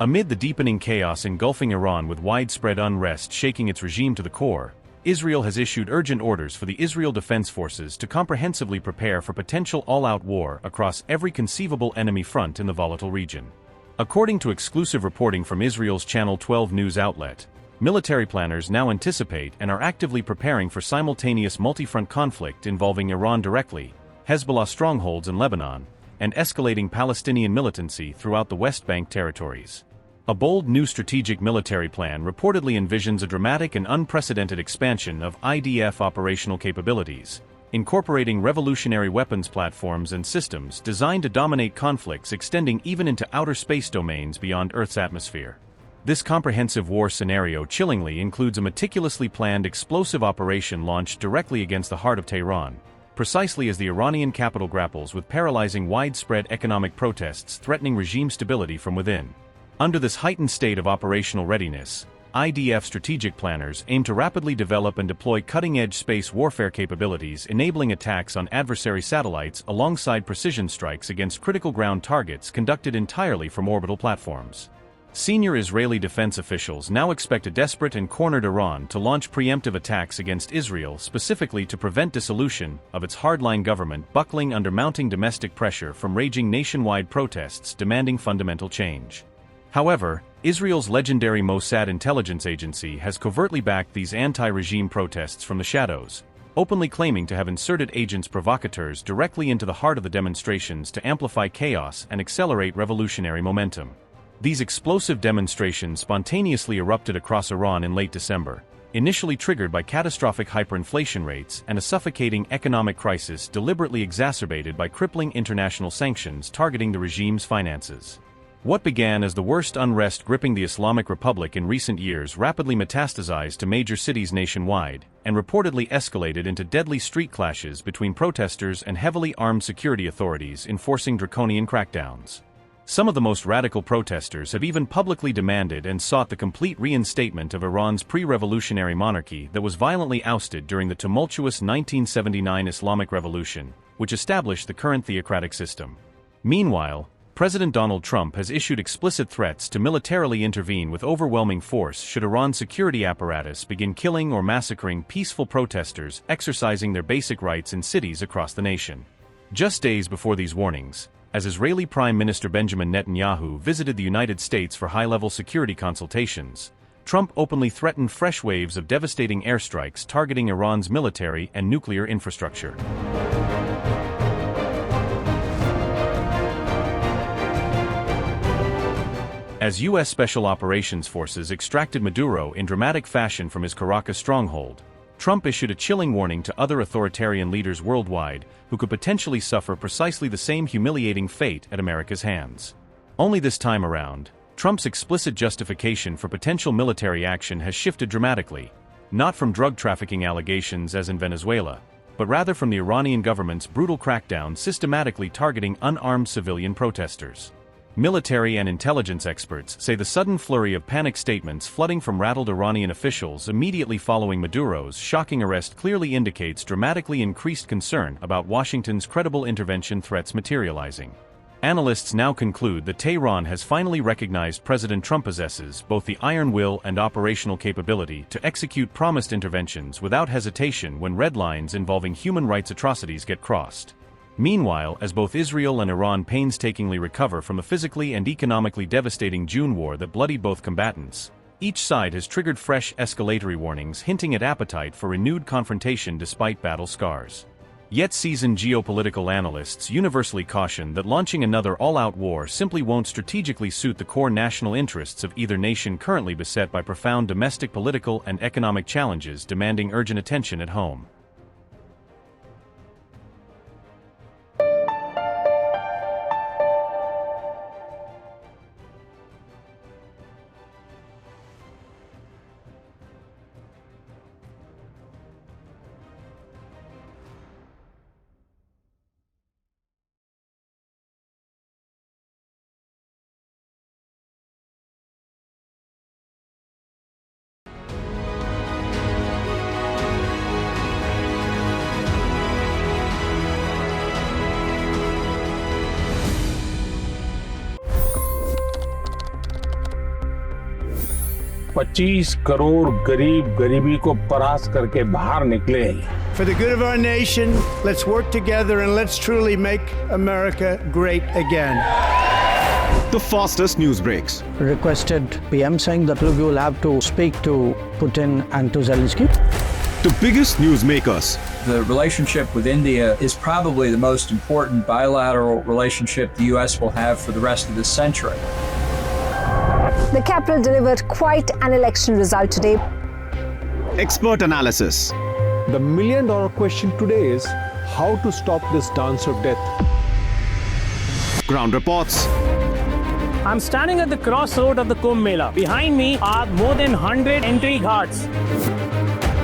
Amid the deepening chaos engulfing Iran with widespread unrest shaking its regime to the core, Israel has issued urgent orders for the Israel Defense Forces to comprehensively prepare for potential all-out war across every conceivable enemy front in the volatile region. According to exclusive reporting from Israel's Channel 12 news outlet, military planners now anticipate and are actively preparing for simultaneous multi-front conflict involving Iran directly, Hezbollah strongholds in Lebanon, and escalating Palestinian militancy throughout the West Bank territories. A bold new strategic military plan reportedly envisions a dramatic and unprecedented expansion of IDF operational capabilities, incorporating revolutionary weapons platforms and systems designed to dominate conflicts extending even into outer space domains beyond Earth's atmosphere. This comprehensive war scenario chillingly includes a meticulously planned explosive operation launched directly against the heart of Tehran, precisely as the Iranian capital grapples with paralyzing widespread economic protests threatening regime stability from within. Under this heightened state of operational readiness, IDF strategic planners aim to rapidly develop and deploy cutting-edge space warfare capabilities enabling attacks on adversary satellites alongside precision strikes against critical ground targets conducted entirely from orbital platforms. Senior Israeli defense officials now expect a desperate and cornered Iran to launch preemptive attacks against Israel specifically to prevent dissolution of its hardline government buckling under mounting domestic pressure from raging nationwide protests demanding fundamental change. However, Israel's legendary Mossad intelligence agency has covertly backed these anti-regime protests from the shadows, openly claiming to have inserted agents provocateurs directly into the heart of the demonstrations to amplify chaos and accelerate revolutionary momentum. These explosive demonstrations spontaneously erupted across Iran in late December, initially triggered by catastrophic hyperinflation rates and a suffocating economic crisis deliberately exacerbated by crippling international sanctions targeting the regime's finances. What began as the worst unrest gripping the Islamic Republic in recent years rapidly metastasized to major cities nationwide, and reportedly escalated into deadly street clashes between protesters and heavily armed security authorities enforcing draconian crackdowns. Some of the most radical protesters have even publicly demanded and sought the complete reinstatement of Iran's pre-revolutionary monarchy that was violently ousted during the tumultuous 1979 Islamic Revolution, which established the current theocratic system. Meanwhile, President Donald Trump has issued explicit threats to militarily intervene with overwhelming force should Iran's security apparatus begin killing or massacring peaceful protesters exercising their basic rights in cities across the nation. Just days before these warnings, as Israeli Prime Minister Benjamin Netanyahu visited the United States for high-level security consultations, Trump openly threatened fresh waves of devastating airstrikes targeting Iran's military and nuclear infrastructure. As U.S. Special Operations Forces extracted Maduro in dramatic fashion from his Caracas stronghold, Trump issued a chilling warning to other authoritarian leaders worldwide who could potentially suffer precisely the same humiliating fate at America's hands. Only this time around, Trump's explicit justification for potential military action has shifted dramatically, not from drug trafficking allegations as in Venezuela, but rather from the Iranian government's brutal crackdown systematically targeting unarmed civilian protesters. Military and intelligence experts say the sudden flurry of panic statements flooding from rattled Iranian officials immediately following Maduro's shocking arrest clearly indicates dramatically increased concern about Washington's credible intervention threats materializing. Analysts now conclude that Tehran has finally recognized President Trump possesses both the iron will and operational capability to execute promised interventions without hesitation when red lines involving human rights atrocities get crossed. Meanwhile, as both Israel and Iran painstakingly recover from the physically and economically devastating June war that bloodied both combatants, each side has triggered fresh escalatory warnings hinting at appetite for renewed confrontation despite battle scars. Yet seasoned geopolitical analysts universally caution that launching another all-out war simply won't strategically suit the core national interests of either nation currently beset by profound domestic political and economic challenges demanding urgent attention at home. 25 crore गरीब गरीबी को परास्त करके बाहर निकले। For the good of our nation, let's work together and let's truly make America great again. The fastest news breaks. Requested PM saying that look, you will have to speak to Putin and to Zelensky. The biggest news makers. The relationship with India is probably the most important bilateral relationship the U.S. will have for the rest of this century. The capital delivered quite an election result today. Expert analysis. The million-dollar question today is how to stop this dance of death. Ground reports. I'm standing at the crossroad of the Kumbh Mela. Behind me are more than 100 entry ghats.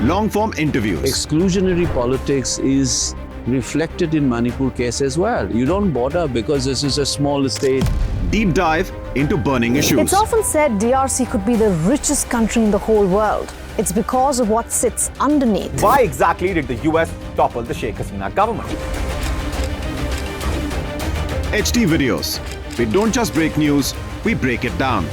Long-form interviews. Exclusionary politics is reflected in Manipur case as well. You don't bother because this is a small state. Deep dive into burning issues. It's often said DRC could be the richest country in the whole world. It's because of what sits underneath. Why exactly did the US topple the Sheikh Hasina government? HT videos. We don't just break news, we break it down.